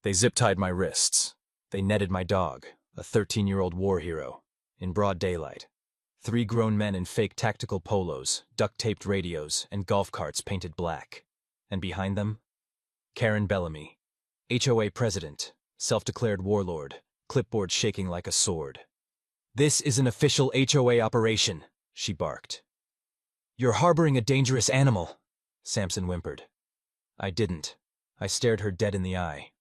They zip-tied my wrists. They netted my dog, a 13-year-old war hero, in broad daylight. 3 grown men in fake tactical polos, duct-taped radios, and golf carts painted black. And behind them, Karen Bellamy, HOA president, self-declared warlord, clipboard shaking like a sword. "This is an official HOA operation," she barked. "You're harboring a dangerous animal," Sampson whimpered. I didn't. I stared her dead in the eye.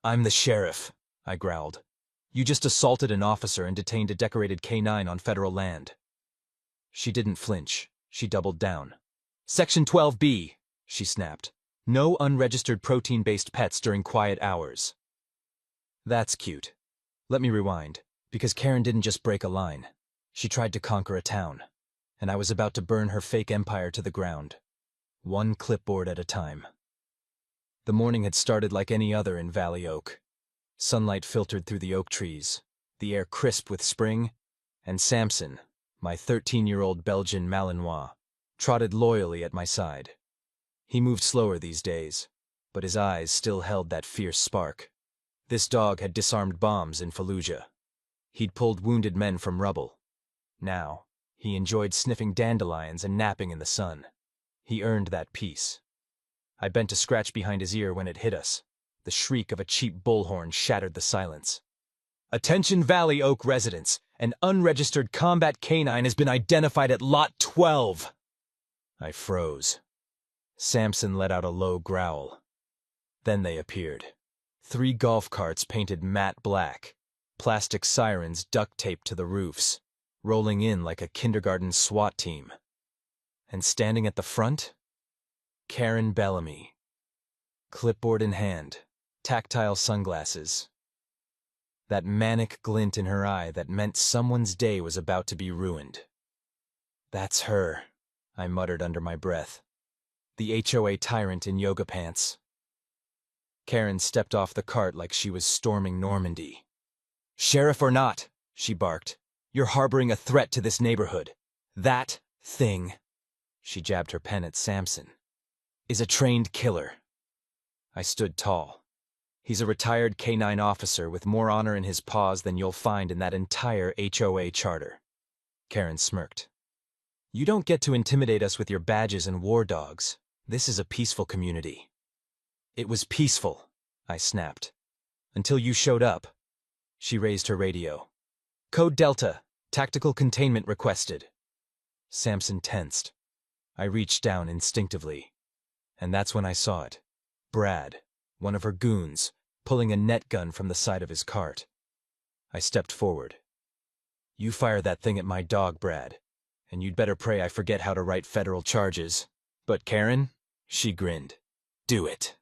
"I'm the sheriff," I growled. "You just assaulted an officer and detained a decorated K-9 on federal land." She didn't flinch. She doubled down. "Section 12B," she snapped. "No unregistered protein-based pets during quiet hours." That's cute. Let me rewind, because Karen didn't just break a line. She tried to conquer a town, and I was about to burn her fake empire to the ground, one clipboard at a time. The morning had started like any other in Valley Oak. Sunlight filtered through the oak trees, the air crisp with spring, and Sampson, my 13-year-old Belgian Malinois, trotted loyally at my side. He moved slower these days, but his eyes still held that fierce spark. This dog had disarmed bombs in Fallujah. He'd pulled wounded men from rubble. Now, he enjoyed sniffing dandelions and napping in the sun. He earned that peace. I bent to scratch behind his ear when it hit us. The shriek of a cheap bullhorn shattered the silence. "Attention Valley Oak residents, an unregistered combat canine has been identified at Lot 12. I froze. Sampson let out a low growl. Then they appeared. 3 golf carts painted matte black, plastic sirens duct-taped to the roofs, rolling in like a kindergarten SWAT team. And standing at the front? Karen Bellamy. Clipboard in hand, tactile sunglasses. That manic glint in her eye that meant someone's day was about to be ruined. "That's her," I muttered under my breath. "The HOA tyrant in yoga pants." Karen stepped off the cart like she was storming Normandy. "Sheriff or not," she barked, "you're harboring a threat to this neighborhood. That thing," she jabbed her pen at Sampson, "is a trained killer." I stood tall. He's a retired K-9 officer with more honor in his paws than you'll find in that entire HOA charter. Karen smirked. "You don't get to intimidate us with your badges and war dogs. This is a peaceful community." "It was peaceful," I snapped. "Until you showed up." She raised her radio. "Code Delta, tactical containment requested." Sampson tensed. I reached down instinctively. And that's when I saw it. Brad, one of her goons, pulling a net gun from the side of his cart. I stepped forward. "You fire that thing at my dog, Brad, and you'd better pray I forget how to write federal charges. But Karen?" She grinned. "Do it."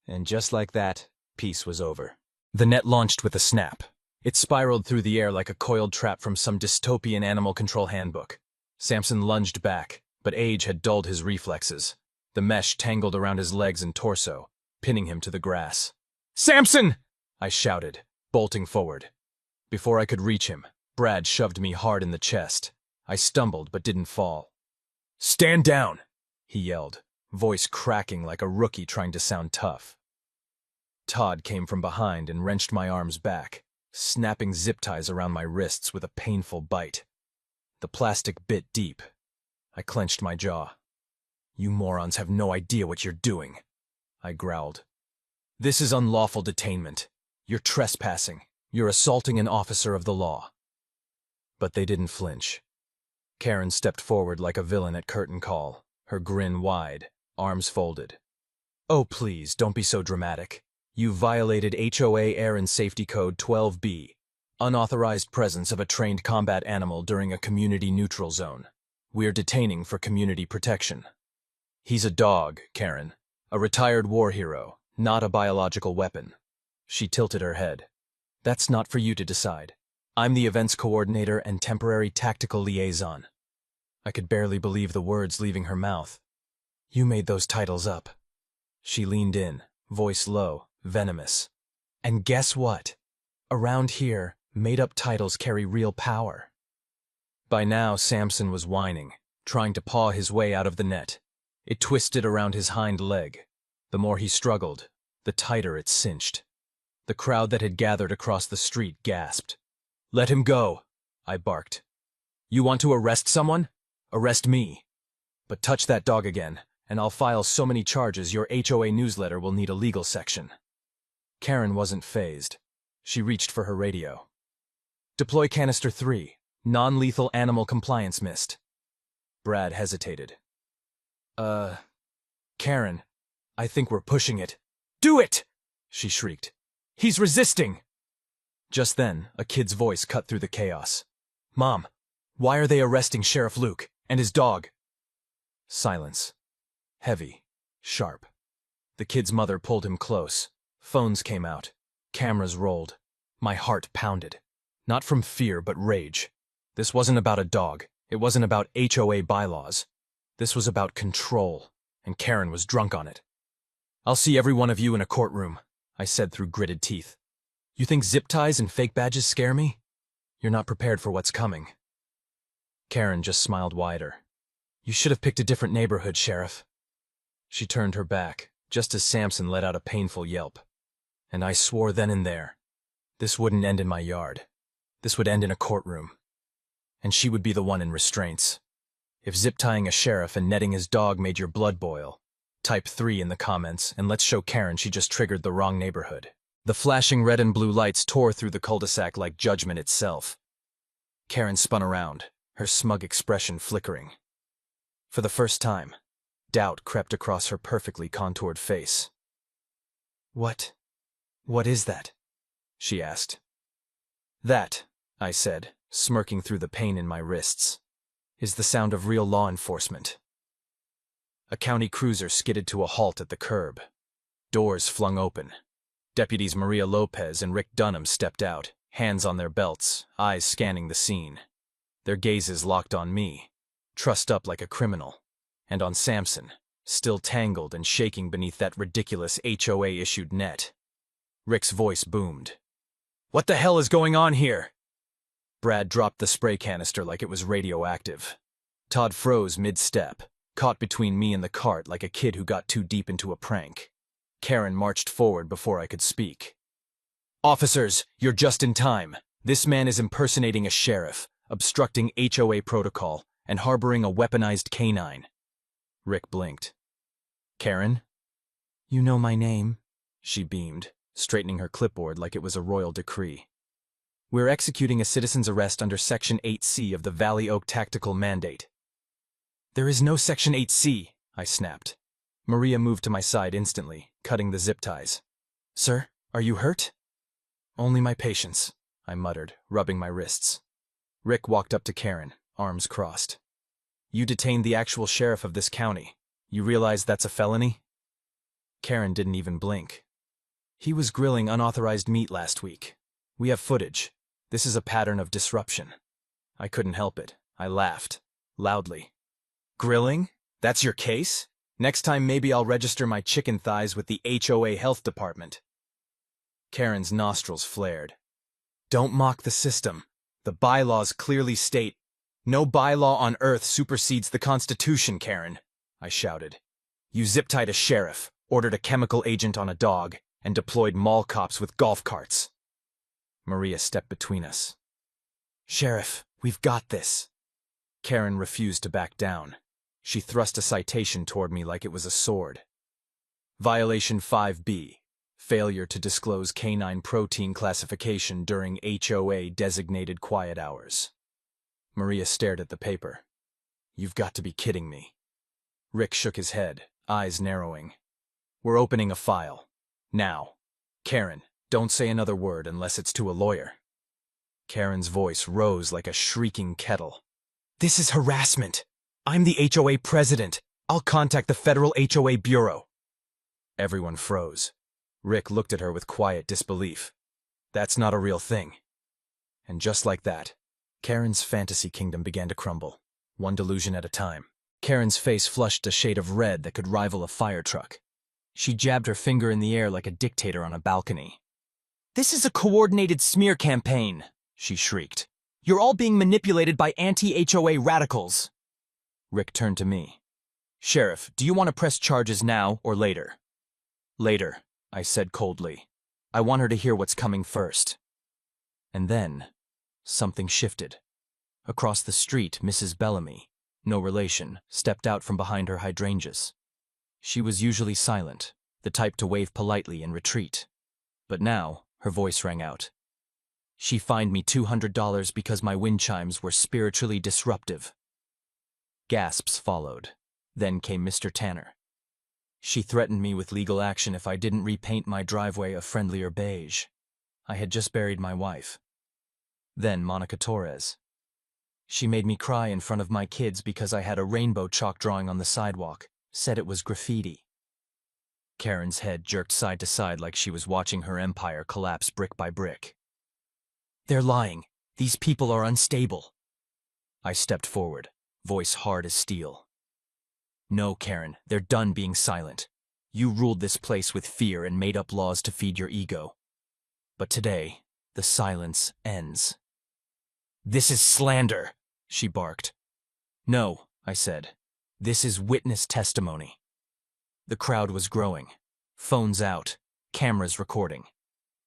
And just like that, peace was over. The net launched with a snap. It spiraled through the air like a coiled trap from some dystopian animal control handbook. Sampson lunged back, but age had dulled his reflexes. The mesh tangled around his legs and torso, pinning him to the grass. "Sampson!" I shouted, bolting forward. Before I could reach him, Brad shoved me hard in the chest. I stumbled but didn't fall. "Stand down!" he yelled, voice cracking like a rookie trying to sound tough. Todd came from behind and wrenched my arms back, snapping zip ties around my wrists with a painful bite. The plastic bit deep. I clenched my jaw. "You morons have no idea what you're doing," I growled. "This is unlawful detainment. You're trespassing. You're assaulting an officer of the law." But they didn't flinch. Karen stepped forward like a villain at curtain call, her grin wide, arms folded. "Oh, please, don't be so dramatic. You violated HOA Air and Safety Code 12B, unauthorized presence of a trained combat animal during a community-neutral zone. We're detaining for community protection." "He's a dog, Karen. A retired war hero, not a biological weapon." She tilted her head. "That's not for you to decide. I'm the events coordinator and temporary tactical liaison." I could barely believe the words leaving her mouth. "You made those titles up." She leaned in, voice low, venomous. "And guess what? Around here, made-up titles carry real power." By now, Sampson was whining, trying to paw his way out of the net. It twisted around his hind leg. The more he struggled, the tighter it cinched. The crowd that had gathered across the street gasped. "Let him go," I barked. "You want to arrest someone? Arrest me. But touch that dog again, and I'll file so many charges your HOA newsletter will need a legal section." Karen wasn't fazed. She reached for her radio. "Deploy canister 3, non-lethal animal compliance mist." Brad hesitated. Karen, I think we're pushing it." "Do it!" she shrieked. "He's resisting!" Just then, a kid's voice cut through the chaos. "Mom, why are they arresting Sheriff Luke and his dog?" Silence. Heavy. Sharp. The kid's mother pulled him close. Phones came out. Cameras rolled. My heart pounded. Not from fear, but rage. This wasn't about a dog. It wasn't about HOA bylaws. This was about control, and Karen was drunk on it. "I'll see every one of you in a courtroom," I said through gritted teeth. "You think zip ties and fake badges scare me? You're not prepared for what's coming." Karen just smiled wider. "You should have picked a different neighborhood, Sheriff." She turned her back, just as Samson let out a painful yelp. And I swore then and there, this wouldn't end in my yard. This would end in a courtroom. And she would be the one in restraints. If zip-tying a sheriff and netting his dog made your blood boil, type 3 in the comments and let's show Karen she just triggered the wrong neighborhood. The flashing red and blue lights tore through the cul-de-sac like judgment itself. Karen spun around, her smug expression flickering. For the first time, doubt crept across her perfectly contoured face. What is that?" she asked. "That," I said, smirking through the pain in my wrists, "is the sound of real law enforcement." A county cruiser skidded to a halt at the curb. Doors flung open. Deputies Maria Lopez and Rick Dunham stepped out, hands on their belts, eyes scanning the scene. Their gazes locked on me, trussed up like a criminal, and on Samson, still tangled and shaking beneath that ridiculous HOA-issued net. Rick's voice boomed. "What the hell is going on here?" Brad dropped the spray canister like it was radioactive. Todd froze mid-step, caught between me and the cart like a kid who got too deep into a prank. Karen marched forward before I could speak. "Officers, you're just in time. This man is impersonating a sheriff, obstructing HOA protocol, and harboring a weaponized canine." Rick blinked. "Karen?" "You know my name," she beamed, straightening her clipboard like it was a royal decree. "We're executing a citizen's arrest under Section 8C of the Valley Oak Tactical Mandate." "There is no Section 8C, I snapped. Maria moved to my side instantly, cutting the zip ties. "Sir, are you hurt?" "Only my patience," I muttered, rubbing my wrists. Rick walked up to Karen, arms crossed. "You detained the actual sheriff of this county. You realize that's a felony?" Karen didn't even blink. "He was grilling unauthorized meat last week. We have footage. This is a pattern of disruption." I couldn't help it. I laughed, loudly. "Grilling? That's your case? Next time maybe I'll register my chicken thighs with the HOA health department." Karen's nostrils flared. "Don't mock the system. The bylaws clearly state, 'No bylaw on earth supersedes the Constitution,' Karen," I shouted. "You zip-tied a sheriff, ordered a chemical agent on a dog, and deployed mall cops with golf carts." Maria stepped between us. "Sheriff, we've got this." Karen refused to back down. She thrust a citation toward me like it was a sword. Violation 5B, failure to disclose canine protein classification during HOA-designated quiet hours. Maria stared at the paper. "You've got to be kidding me." Rick shook his head, eyes narrowing. "We're opening a file. Now. Karen, don't say another word unless it's to a lawyer." Karen's voice rose like a shrieking kettle. "This is harassment. I'm the HOA president. I'll contact the Federal HOA Bureau." Everyone froze. Rick looked at her with quiet disbelief. "That's not a real thing." And just like that, Karen's fantasy kingdom began to crumble, one delusion at a time. Karen's face flushed a shade of red that could rival a fire truck. She jabbed her finger in the air like a dictator on a balcony. "This is a coordinated smear campaign," she shrieked. "You're all being manipulated by anti-HOA radicals." Rick turned to me. "Sheriff, do you want to press charges now or later?" "Later," I said coldly. I want her to hear what's coming first. And then, something shifted. Across the street, Mrs. Bellamy, no relation, stepped out from behind her hydrangeas. She was usually silent, the type to wave politely and retreat. But now, her voice rang out. She fined me $200 because my wind chimes were spiritually disruptive. Gasps followed. Then came Mr. Tanner. She threatened me with legal action if I didn't repaint my driveway a friendlier beige. I had just buried my wife. Then Monica Torres. She made me cry in front of my kids because I had a rainbow chalk drawing on the sidewalk, said it was graffiti. Karen's head jerked side to side like she was watching her empire collapse brick by brick. They're lying. These people are unstable. I stepped forward, voice hard as steel. No, Karen, they're done being silent. You ruled this place with fear and made up laws to feed your ego. But today, the silence ends. This is slander, she barked. No, I said. This is witness testimony. The crowd was growing. Phones out, cameras recording.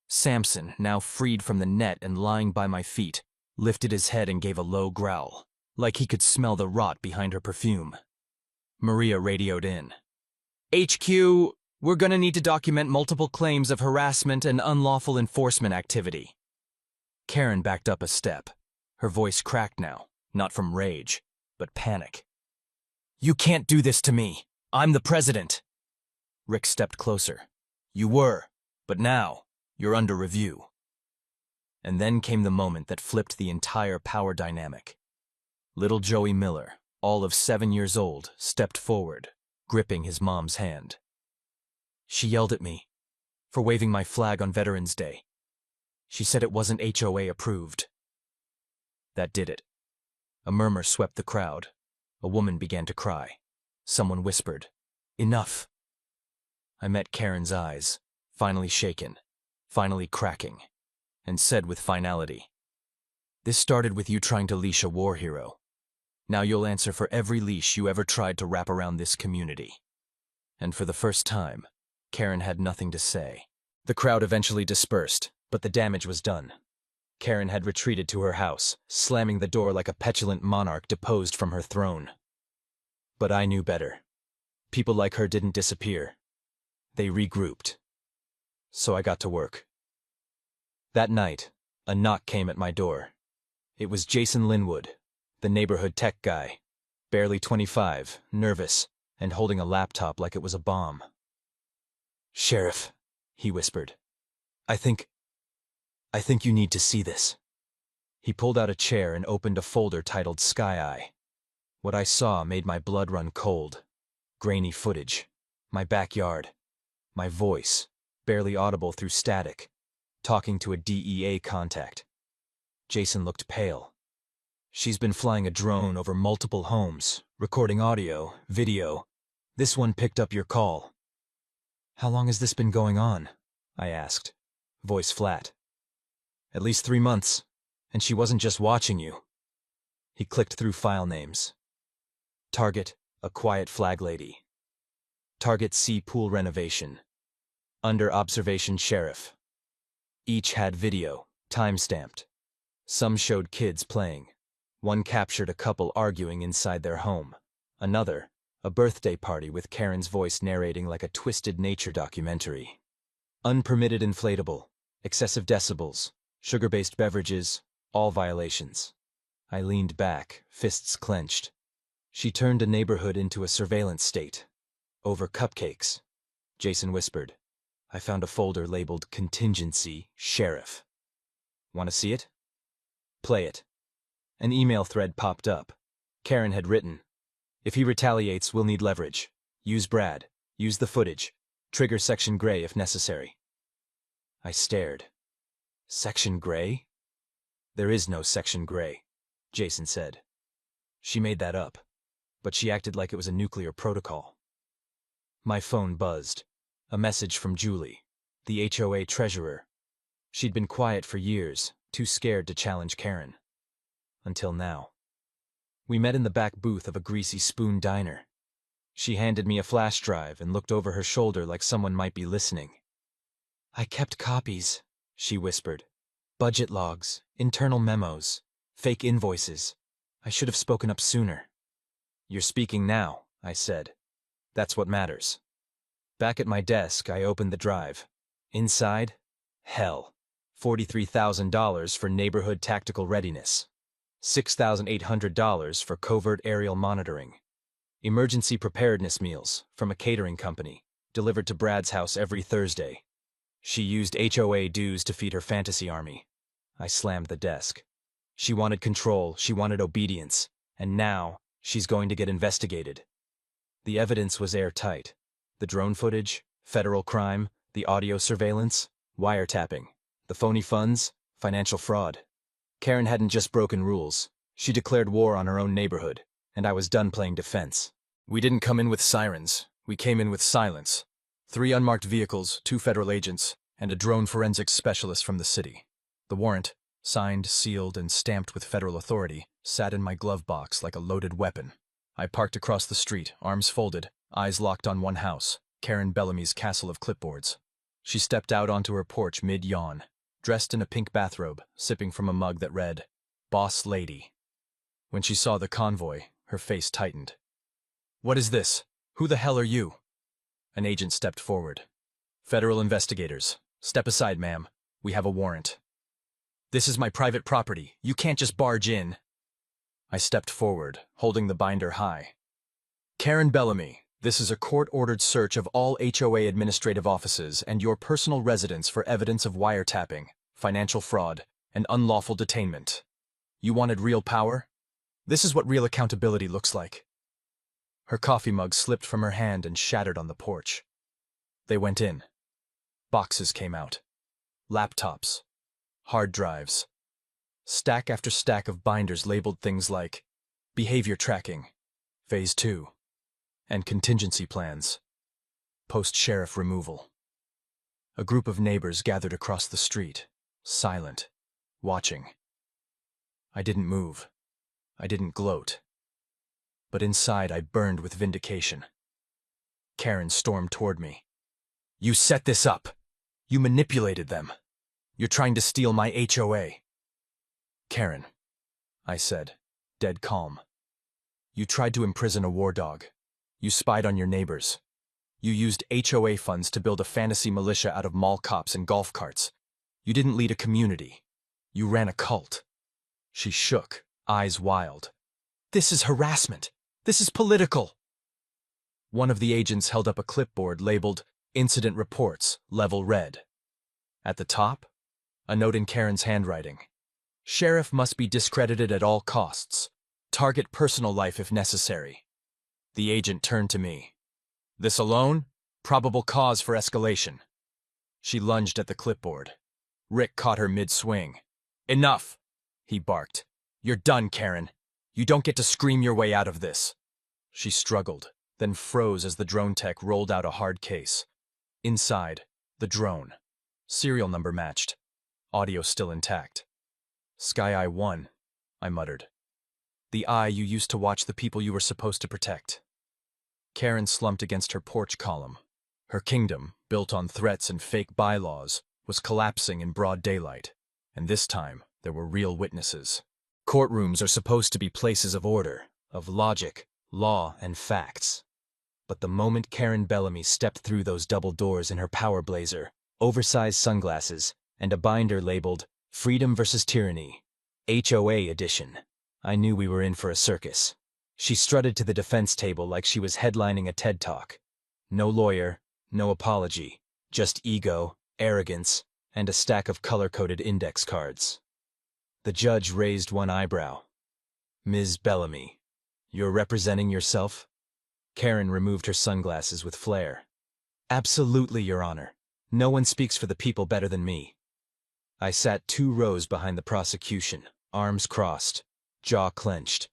Samson, now freed from the net and lying by my feet, lifted his head and gave a low growl, like he could smell the rot behind her perfume. Maria radioed in. HQ, we're gonna need to document multiple claims of harassment and unlawful enforcement activity. Karen backed up a step. Her voice cracked now, not from rage, but panic. You can't do this to me. I'm the president. Rick stepped closer. You were, but now, you're under review. And then came the moment that flipped the entire power dynamic. Little Joey Miller, all of 7 years old, stepped forward, gripping his mom's hand. She yelled at me for waving my flag on Veterans Day. She said it wasn't HOA approved. That did it. A murmur swept the crowd. A woman began to cry. Someone whispered, "Enough." I met Karen's eyes, finally shaken, finally cracking, and said with finality, "This started with you trying to leash a war hero. Now you'll answer for every leash you ever tried to wrap around this community." And for the first time, Karen had nothing to say. The crowd eventually dispersed, but the damage was done. Karen had retreated to her house, slamming the door like a petulant monarch deposed from her throne. But I knew better. People like her didn't disappear. They regrouped. So I got to work. That night, a knock came at my door. It was Jason Linwood, the neighborhood tech guy, barely 25, nervous, and holding a laptop like it was a bomb. "Sheriff," he whispered, I think you need to see this." He pulled out a chair and opened a folder titled Sky Eye. What I saw made my blood run cold. Grainy footage, my backyard, my voice, barely audible through static, talking to a DEA contact. Jason looked pale. "She's been flying a drone over multiple homes, recording audio, video. This one picked up your call." "How long has this been going on?" I asked, voice flat. "At least 3 months, and she wasn't just watching you." He clicked through file names. Target, a quiet flag lady. Target C pool renovation. Under observation sheriff. Each had video, time-stamped. Some showed kids playing. One captured a couple arguing inside their home. Another, a birthday party with Karen's voice narrating like a twisted nature documentary. Unpermitted inflatable, excessive decibels, sugar-based beverages, all violations. I leaned back, fists clenched. She turned a neighborhood into a surveillance state. Over cupcakes. Jason whispered. I found a folder labeled Contingency Sheriff. "Want to see it?" "Play it." An email thread popped up. Karen had written, "If he retaliates, we'll need leverage. Use Brad. Use the footage. Trigger Section Gray if necessary." I stared. Section Gray? "There is no Section Gray," Jason said. "She made that up, but she acted like it was a nuclear protocol." My phone buzzed. A message from Julie, the HOA treasurer. She'd been quiet for years, too scared to challenge Karen. Until now. We met in the back booth of a Greasy Spoon diner. She handed me a flash drive and looked over her shoulder like someone might be listening. I kept copies, she whispered. Budget logs, internal memos, fake invoices. I should have spoken up sooner. You're speaking now, I said. That's what matters. Back at my desk, I opened the drive. Inside, hell. $43,000 for neighborhood tactical readiness. $6,800 for covert aerial monitoring. Emergency preparedness meals from a catering company, delivered to Brad's house every Thursday. She used HOA dues to feed her fantasy army. I slammed the desk. She wanted control, she wanted obedience, and now she's going to get investigated. The evidence was airtight. The drone footage, federal crime, the audio surveillance, wiretapping, the phony funds, financial fraud. Karen hadn't just broken rules. She declared war on her own neighborhood, and I was done playing defense. We didn't come in with sirens. We came in with silence. 3 unmarked vehicles, 2 federal agents, and a drone forensics specialist from the city. The warrant, signed, sealed, and stamped with federal authority, sat in my glove box like a loaded weapon. I parked across the street, arms folded, eyes locked on one house, Karen Bellamy's castle of clipboards. She stepped out onto her porch mid-yawn, dressed in a pink bathrobe, sipping from a mug that read, Boss Lady. When she saw the convoy, her face tightened. What is this? Who the hell are you? An agent stepped forward. Federal investigators. Step aside, ma'am. We have a warrant. This is my private property. You can't just barge in. I stepped forward, holding the binder high. Karen Bellamy, this is a court-ordered search of all HOA administrative offices and your personal residence for evidence of wiretapping, financial fraud, and unlawful detainment. You wanted real power? This is what real accountability looks like. Her coffee mug slipped from her hand and shattered on the porch. They went in. Boxes came out. Laptops. Hard drives. Stack after stack of binders labeled things like behavior tracking, phase 2, and contingency plans, post-sheriff removal. A group of neighbors gathered across the street, silent, watching. I didn't move. I didn't gloat. But inside I burned with vindication. Karen stormed toward me. You set this up. You manipulated them. You're trying to steal my HOA. Karen, I said, dead calm. You tried to imprison a war dog. You spied on your neighbors. You used HOA funds to build a fantasy militia out of mall cops and golf carts. You didn't lead a community. You ran a cult. She shook, eyes wild. This is harassment. This is political. One of the agents held up a clipboard labeled Incident Reports, Level Red. At the top, a note in Karen's handwriting. Sheriff must be discredited at all costs. Target personal life if necessary. The agent turned to me. This alone? Probable cause for escalation. She lunged at the clipboard. Rick caught her mid-swing. Enough, he barked. You're done, Karen. You don't get to scream your way out of this. She struggled, then froze as the drone tech rolled out a hard case. Inside, the drone. Serial number matched. Audio still intact. Sky Eye 1, I muttered. The eye you used to watch the people you were supposed to protect. Karen slumped against her porch column. Her kingdom, built on threats and fake bylaws, was collapsing in broad daylight. And this time, there were real witnesses. Courtrooms are supposed to be places of order, of logic, law, and facts. But the moment Karen Bellamy stepped through those double doors in her power blazer, oversized sunglasses, and a binder labeled Freedom versus Tyranny, HOA edition, I knew we were in for a circus. She strutted to the defense table like she was headlining a TED Talk. No lawyer, no apology, just ego, arrogance, and a stack of color-coded index cards. The judge raised one eyebrow. Ms. Bellamy, you're representing yourself? Karen removed her sunglasses with flair. Absolutely, Your Honor. No one speaks for the people better than me. I sat 2 rows behind the prosecution, arms crossed, jaw clenched.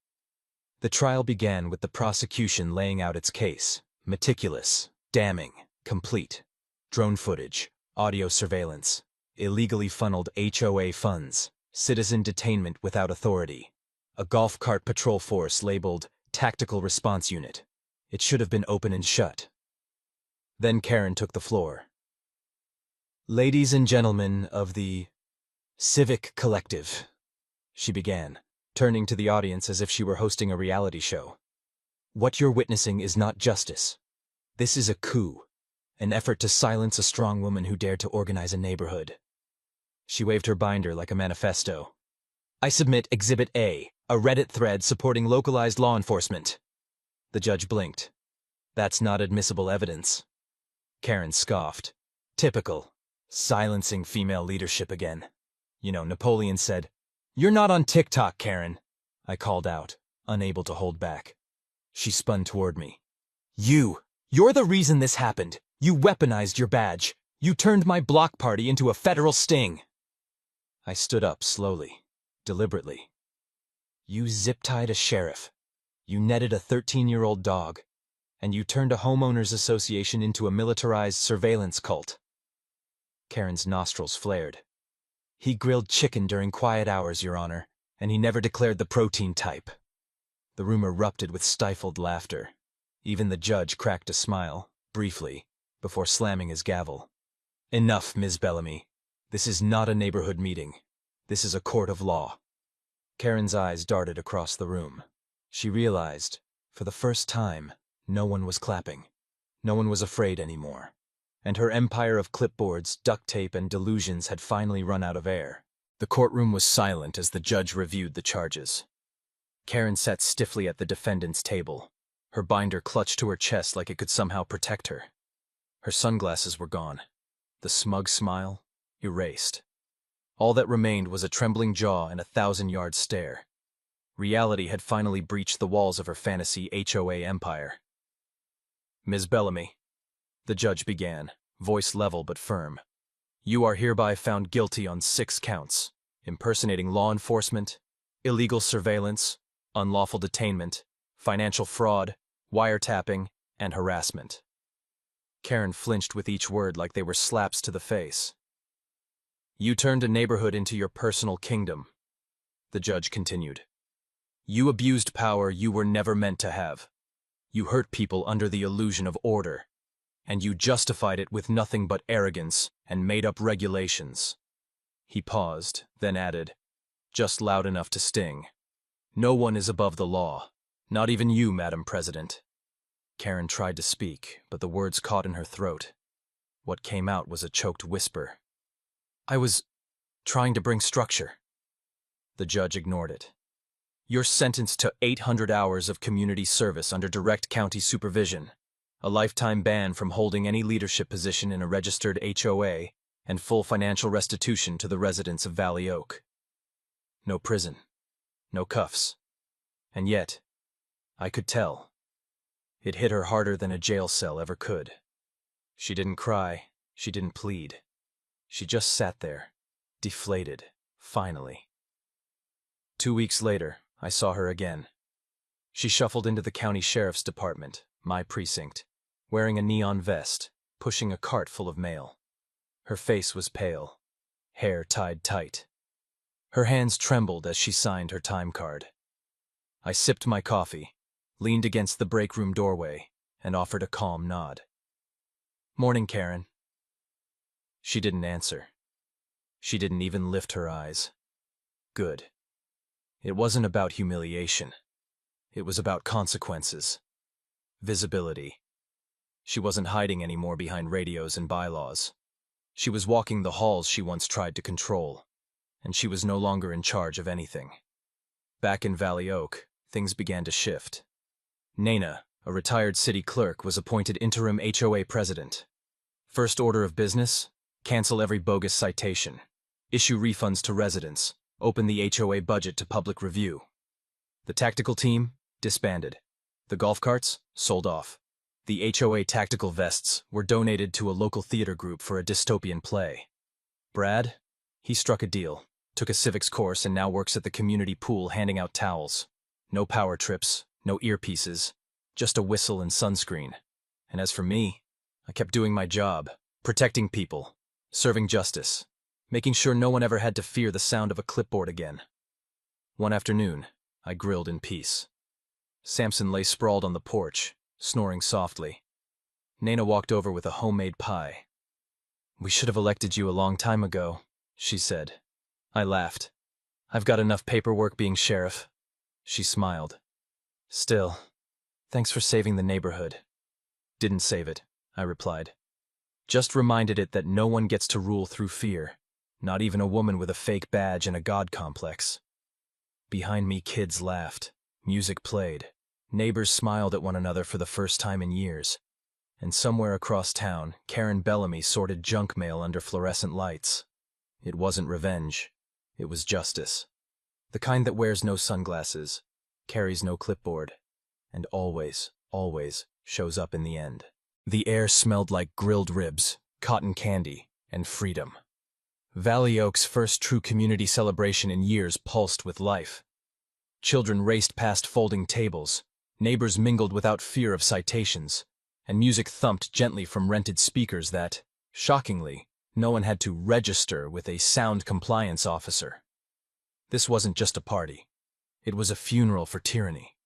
The trial began with the prosecution laying out its case. Meticulous, damning, complete. Drone footage, audio surveillance, illegally funneled HOA funds, citizen detainment without authority, a golf cart patrol force labeled Tactical Response Unit. It should have been open and shut. Then Karen took the floor. Ladies and gentlemen of the Civic Collective, she began, turning to the audience as if she were hosting a reality show. What you're witnessing is not justice. This is a coup, an effort to silence a strong woman who dared to organize a neighborhood. She waved her binder like a manifesto. I submit Exhibit A, a Reddit thread supporting localized law enforcement. The judge blinked. That's not admissible evidence. Karen scoffed. Typical. Silencing female leadership again. You know, Napoleon said, "You're not on TikTok, Karen." I called out, unable to hold back. She spun toward me. You're the reason this happened. You weaponized your badge. You turned my block party into a federal sting. I stood up slowly, deliberately. You zip-tied a sheriff. You netted a 13-year-old dog. And you turned a homeowners association into a militarized surveillance cult. Karen's nostrils flared. He grilled chicken during quiet hours, Your Honor, and he never declared the protein type. The room erupted with stifled laughter. Even the judge cracked a smile, briefly, before slamming his gavel. Enough, Ms. Bellamy. This is not a neighborhood meeting. This is a court of law. Karen's eyes darted across the room. She realized, for the first time, no one was clapping. No one was afraid anymore. And her empire of clipboards, duct tape, and delusions had finally run out of air. The courtroom was silent as the judge reviewed the charges. Karen sat stiffly at the defendant's table, her binder clutched to her chest like it could somehow protect her. Her sunglasses were gone. The smug smile, erased. All that remained was a trembling jaw and a 1,000-yard stare. Reality had finally breached the walls of her fantasy HOA empire. Ms. Bellamy, the judge began, voice level but firm. You are hereby found guilty on 6 counts: impersonating law enforcement, illegal surveillance, unlawful detainment, financial fraud, wiretapping, and harassment. Karen flinched with each word like they were slaps to the face. You turned a neighborhood into your personal kingdom, the judge continued. You abused power you were never meant to have. You hurt people under the illusion of order. And you justified it with nothing but arrogance and made-up regulations. He paused, then added, just loud enough to sting. No one is above the law, not even you, Madam President. Karen tried to speak, but the words caught in her throat. What came out was a choked whisper. I was trying to bring structure. The judge ignored it. You're sentenced to 800 hours of community service under direct county supervision. A lifetime ban from holding any leadership position in a registered HOA, and full financial restitution to the residents of Valley Oak. No prison. No cuffs. And yet, I could tell. It hit her harder than a jail cell ever could. She didn't cry. She didn't plead. She just sat there, deflated, finally. 2 weeks later, I saw her again. She shuffled into the county sheriff's department, my precinct, wearing a neon vest, pushing a cart full of mail. Her face was pale, hair tied tight. Her hands trembled as she signed her time card. I sipped my coffee, leaned against the break room doorway, and offered a calm nod. Morning, Karen. She didn't answer. She didn't even lift her eyes. Good. It wasn't about humiliation. It was about consequences. Visibility. She wasn't hiding anymore behind radios and bylaws. She was walking the halls she once tried to control, and she was no longer in charge of anything. Back in Valley Oak, things began to shift. Nana, a retired city clerk, was appointed interim HOA president. First order of business: cancel every bogus citation, issue refunds to residents, open the HOA budget to public review. The tactical team disbanded. The golf carts sold off. The HOA tactical vests were donated to a local theater group for a dystopian play. Brad, he struck a deal, took a civics course, and now works at the community pool handing out towels. No power trips, no earpieces, just a whistle and sunscreen. And as for me, I kept doing my job, protecting people, serving justice, making sure no one ever had to fear the sound of a clipboard again. One afternoon, I grilled in peace. Samson lay sprawled on the porch, snoring softly. Nana walked over with a homemade pie. We should have elected you a long time ago, she said. I laughed. I've got enough paperwork being sheriff. She smiled. Still, thanks for saving the neighborhood. Didn't save it, I replied. Just reminded it that no one gets to rule through fear, not even a woman with a fake badge and a god complex. Behind me, kids laughed. Music played. Neighbors smiled at one another for the first time in years. And somewhere across town, Karen Bellamy sorted junk mail under fluorescent lights. It wasn't revenge. It was justice. The kind that wears no sunglasses, carries no clipboard, and always, always shows up in the end. The air smelled like grilled ribs, cotton candy, and freedom. Valley Oak's first true community celebration in years pulsed with life. Children raced past folding tables, neighbors mingled without fear of citations, and music thumped gently from rented speakers that, shockingly, no one had to register with a sound compliance officer. This wasn't just a party. It was a funeral for tyranny.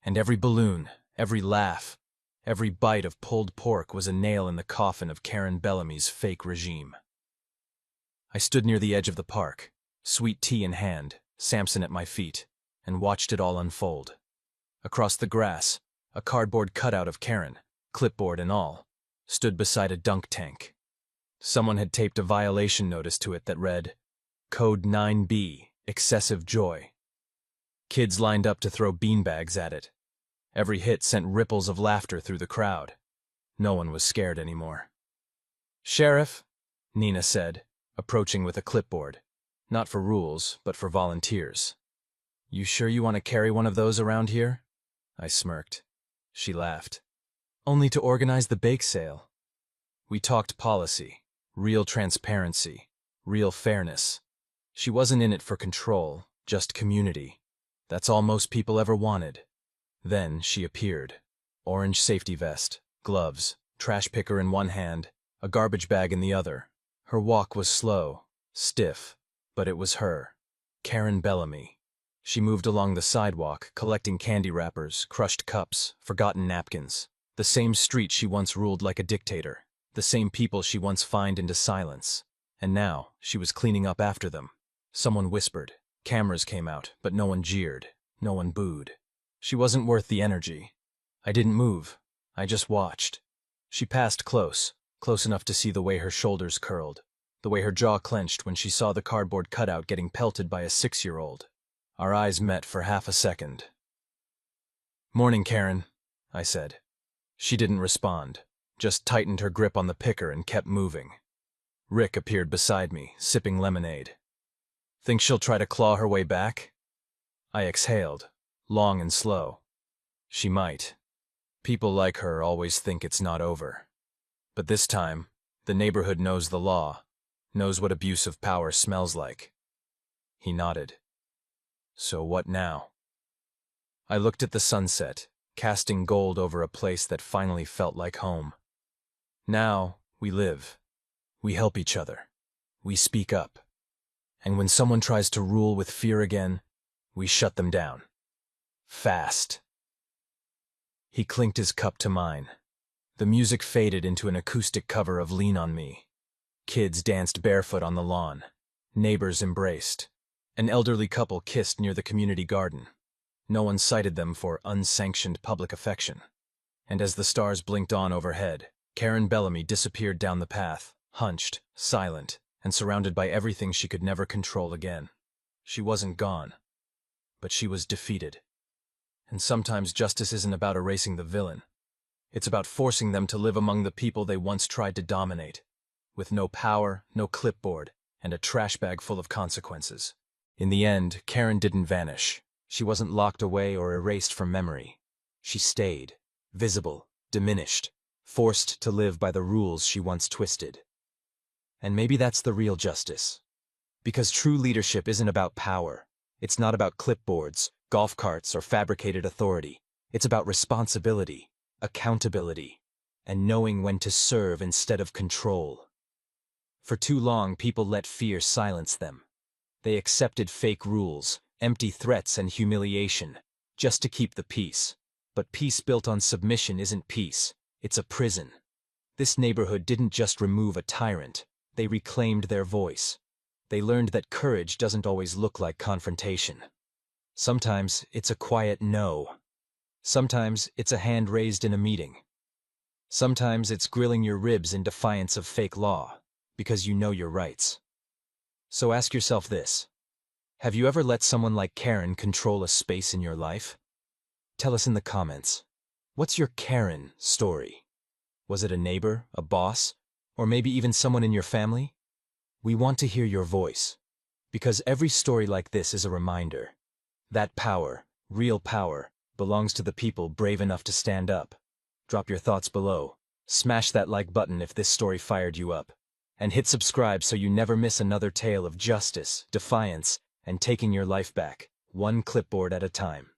And every balloon, every laugh, every bite of pulled pork was a nail in the coffin of Karen Bellamy's fake regime. I stood near the edge of the park, sweet tea in hand, Samson at my feet, and watched it all unfold. Across the grass, a cardboard cutout of Karen, clipboard and all, stood beside a dunk tank. Someone had taped a violation notice to it that read, Code 9B, Excessive Joy. Kids lined up to throw beanbags at it. Every hit sent ripples of laughter through the crowd. No one was scared anymore. Sheriff, Nina said, approaching with a clipboard. Not for rules, but for volunteers. You sure you want to carry one of those around here? I smirked. She laughed. Only to organize the bake sale. We talked policy, real transparency, real fairness. She wasn't in it for control, just community. That's all most people ever wanted. Then she appeared. Orange safety vest, gloves, trash picker in one hand, a garbage bag in the other. Her walk was slow, stiff, but it was her, Karen Bellamy. She moved along the sidewalk, collecting candy wrappers, crushed cups, forgotten napkins. The same street she once ruled like a dictator, the same people she once fined into silence. And now she was cleaning up after them. Someone whispered. Cameras came out, but no one jeered, no one booed. She wasn't worth the energy. I didn't move. I just watched. She passed close enough to see the way her shoulders curled, the way her jaw clenched when she saw the cardboard cutout getting pelted by a 6-year-old. Our eyes met for half a second. Morning, Karen, I said. She didn't respond, just tightened her grip on the picker and kept moving. Rick appeared beside me, sipping lemonade. Think she'll try to claw her way back? I exhaled, long and slow. She might. People like her always think it's not over. But this time, the neighborhood knows the law, knows what abuse of power smells like. He nodded. So what now? I looked at the sunset, casting gold over a place that finally felt like home. Now, we live. We help each other. We speak up. And when someone tries to rule with fear again, we shut them down. Fast. He clinked his cup to mine. The music faded into an acoustic cover of Lean on Me. Kids danced barefoot on the lawn. Neighbors embraced. An elderly couple kissed near the community garden. No one cited them for unsanctioned public affection. And as the stars blinked on overhead, Karen Bellamy disappeared down the path, hunched, silent, and surrounded by everything she could never control again. She wasn't gone, but she was defeated. And sometimes justice isn't about erasing the villain. It's about forcing them to live among the people they once tried to dominate, with no power, no clipboard, and a trash bag full of consequences. In the end, Karen didn't vanish. She wasn't locked away or erased from memory. She stayed, visible, diminished, forced to live by the rules she once twisted. And maybe that's the real justice. Because true leadership isn't about power. It's not about clipboards, golf carts, or fabricated authority. It's about responsibility, accountability, and knowing when to serve instead of control. For too long, people let fear silence them. They accepted fake rules, empty threats, and humiliation, just to keep the peace. But peace built on submission isn't peace. It's a prison. This neighborhood didn't just remove a tyrant. They reclaimed their voice. They learned that courage doesn't always look like confrontation. Sometimes it's a quiet no. Sometimes it's a hand raised in a meeting. Sometimes it's grilling your ribs in defiance of fake law, because you know your rights. So ask yourself this. Have you ever let someone like Karen control a space in your life? Tell us in the comments. What's your Karen story? Was it a neighbor, a boss, or maybe even someone in your family? We want to hear your voice, because every story like this is a reminder. That power, real power, belongs to the people brave enough to stand up. Drop your thoughts below. Smash that like button if this story fired you up. And hit subscribe so you never miss another tale of justice, defiance, and taking your life back, one clipboard at a time.